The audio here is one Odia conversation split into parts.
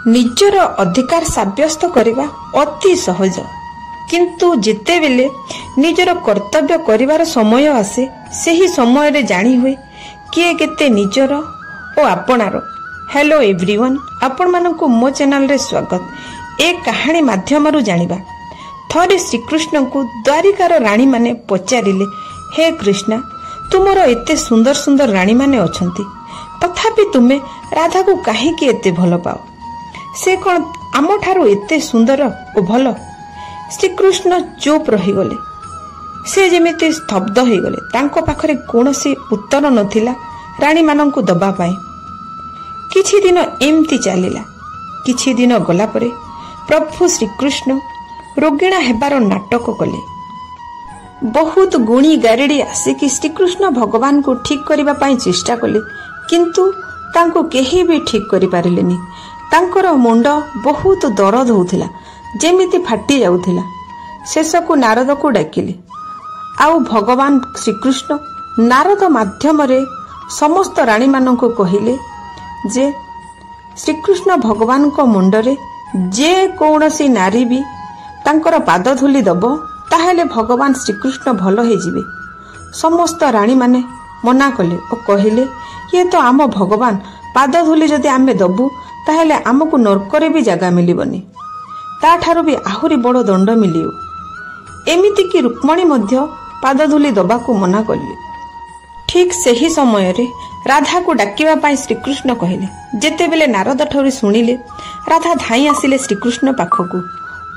ନିଜର ଅଧିକାର ସାବ୍ୟସ୍ତ କରିବା ଅତି ସହଜ, କିନ୍ତୁ ଯେତେବେଳେ ନିଜର କର୍ତ୍ତବ୍ୟ କରିବାର ସମୟ ଆସେ ସେହି ସମୟରେ ଜାଣି ହୁଏ କିଏ କେତେ ନିଜର ଓ ଆପଣାର। ହ୍ୟାଲୋ ଏଭ୍ରିୱାନ୍, ଆପଣମାନଙ୍କୁ ମୋ ଚ୍ୟାନେଲରେ ସ୍ୱାଗତ। ଏ କାହାଣୀ ମାଧ୍ୟମରୁ ଜାଣିବା। ଥରେ ଶ୍ରୀକୃଷ୍ଣଙ୍କୁ ଦ୍ୱାରିକାର ରାଣୀମାନେ ପଚାରିଲେ, ହେ କୃଷ୍ଣ, ତୁମର ଏତେ ସୁନ୍ଦର ସୁନ୍ଦର ରାଣୀମାନେ ଅଛନ୍ତି, ତଥାପି ତୁମେ ରାଧାକୁ କାହିଁକି ଏତେ ଭଲ ପାଅ? ସେ କ'ଣ ଆମଠାରୁ ଏତେ ସୁନ୍ଦର ଓ ଭଲ? ଶ୍ରୀକୃଷ୍ଣ ଚୁପ୍ ରହିଗଲେ। ସେ ଯେମିତି ସ୍ତବ୍ଧ ହୋଇଗଲେ। ତାଙ୍କ ପାଖରେ କୌଣସି ଉତ୍ତର ନଥିଲା ରାଣୀମାନଙ୍କୁ ଦେବା ପାଇଁ। କିଛି ଦିନ ଏମିତି ଚାଲିଲା। କିଛି ଦିନ ଗଲା ପରେ ପ୍ରଭୁ ଶ୍ରୀକୃଷ୍ଣ ରୋଗିଣା ହେବାର ନାଟକ କଲେ। ବହୁତ ଗୁଣି ଗାରେଡ଼ି ଆସିକି ଶ୍ରୀକୃଷ୍ଣ ଭଗବାନଙ୍କୁ ଠିକ୍ କରିବା ପାଇଁ ଚେଷ୍ଟା କଲେ, କିନ୍ତୁ ତାଙ୍କୁ କେହି ବି ଠିକ୍ କରିପାରିଲେନି। ତାଙ୍କର ମୁଣ୍ଡ ବହୁତ ଦରଦ ହେଉଥିଲା, ଯେମିତି ଫାଟି ଯାଉଥିଲା। ଶେଷକୁ ନାରଦକୁ ଡାକିଲେ, ଆଉ ଭଗବାନ ଶ୍ରୀକୃଷ୍ଣ ନାରଦ ମାଧ୍ୟମରେ ସମସ୍ତ ରାଣୀମାନଙ୍କୁ କହିଲେ ଯେ ଶ୍ରୀକୃଷ୍ଣ ଭଗବାନଙ୍କ ମୁଣ୍ଡରେ ଯେ କୌଣସି ନାରୀ ବି ତାଙ୍କର ପାଦ ଧୂଳି ଦେବ, ତାହେଲେ ଭଗବାନ ଶ୍ରୀକୃଷ୍ଣ ଭଲ ହେଇଯିବେ। ସମସ୍ତ ରାଣୀମାନେ ମନା କଲେ ଓ କହିଲେ, ଇଏ ତ ଆମ ଭଗବାନ, ପାଦ ଧୂଳି ଯଦି ଆମେ ଦେବୁ ତାହେଲେ ଆମକୁ ନର୍କରେ ବି ଜାଗା ମିଳିବନି, ତାଠାରୁ ବି ଆହୁରି ବଡ଼ ଦଣ୍ଡ ମିଳିବ। ଏମିତିକି ରୁକ୍ମଣୀ ମଧ୍ୟ ପାଦ ଧୂଳି ଦେବାକୁ ମନା କଲେ। ଠିକ୍ ସେହି ସମୟରେ ରାଧାକୁ ଡାକିବା ପାଇଁ ଶ୍ରୀକୃଷ୍ଣ କହିଲେ। ଯେତେବେଳେ ନାରଦ ଠାରୁ ଶୁଣିଲେ, ରାଧା ଧାଇଁ ଆସିଲେ ଶ୍ରୀକୃଷ୍ଣ ପାଖକୁ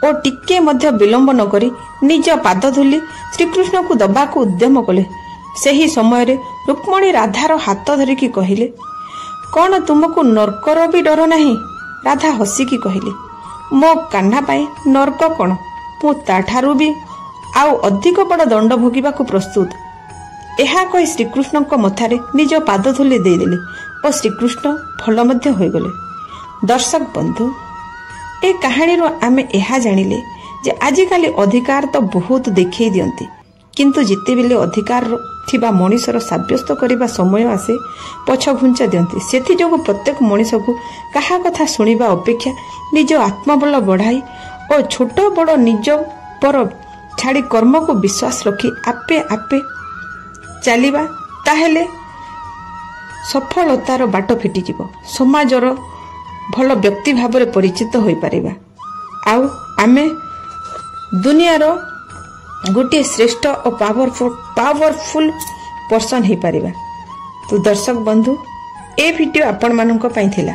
ଓ ଟିକେ ମଧ୍ୟ ବିଳମ୍ବ ନ କରି ନିଜ ପାଦ ଧୂଳି ଶ୍ରୀକୃଷ୍ଣଙ୍କୁ ଦେବାକୁ ଉଦ୍ୟମ କଲେ। ସେହି ସମୟରେ ରୁକ୍ମଣୀ ରାଧାର ହାତ ଧରିକି କହିଲେ, କ'ଣ ତୁମକୁ ନର୍କର ବି ଡର ନାହିଁ? ରାଧା ହସିକି କହିଲେ, ମୋ କାହ୍ନା ପାଇଁ ନର୍କ କ'ଣ? ମୁଁ ତାଠାରୁ ବି ଆଉ ଅଧିକ ବଡ଼ ଦଣ୍ଡ ଭୋଗିବାକୁ ପ୍ରସ୍ତୁତ। ଏହା କହି ଶ୍ରୀକୃଷ୍ଣଙ୍କ ମଥାରେ ନିଜ ପାଦ ଧୂଳି ଦେଇଦେଲେ ଓ ଶ୍ରୀକୃଷ୍ଣ ଭଲ ମଧ୍ୟ ହୋଇଗଲେ। ଦର୍ଶକ ବନ୍ଧୁ, ଏ କାହାଣୀରୁ ଆମେ ଏହା ଜାଣିଲେ ଯେ ଆଜିକାଲି ଅଧିକାର ତ ବହୁତ ଦେଖେଇ ଦିଅନ୍ତି, କିନ୍ତୁ ଯେତେବେଳେ ଅଧିକାର ଥିବା ମଣିଷର ସାବ୍ୟସ୍ତ କରିବା ସମୟ ଆସେ ପଛ ଘୁଞ୍ଚା ଦିଅନ୍ତି। ସେଥିଯୋଗୁଁ ପ୍ରତ୍ୟେକ ମଣିଷକୁ କାହା କଥା ଶୁଣିବା ଅପେକ୍ଷା ନିଜ ଆତ୍ମବଳ ବଢ଼ାଇ ଓ ଛୋଟ ବଡ଼ ନିଜ ପର ଛାଡ଼ି କର୍ମକୁ ବିଶ୍ୱାସ ରଖି ଆପେ ଆପେ ଚାଲିବା, ତାହେଲେ ସଫଳତାର ବାଟ ଫିଟିଯିବ। ସମାଜର ଭଲ ବ୍ୟକ୍ତି ଭାବରେ ପରିଚିତ ହୋଇପାରିବା, ଆଉ ଆମେ ଦୁନିଆର ଗୋଟିଏ ଶ୍ରେଷ୍ଠ ଓ ପାୱାରଫୁଲ ପର୍ସନ ହେଇପାରିବା। ତ ଦର୍ଶକ ବନ୍ଧୁ, ଏ ଭିଡ଼ିଓ ଆପଣମାନଙ୍କ ପାଇଁ ଥିଲା।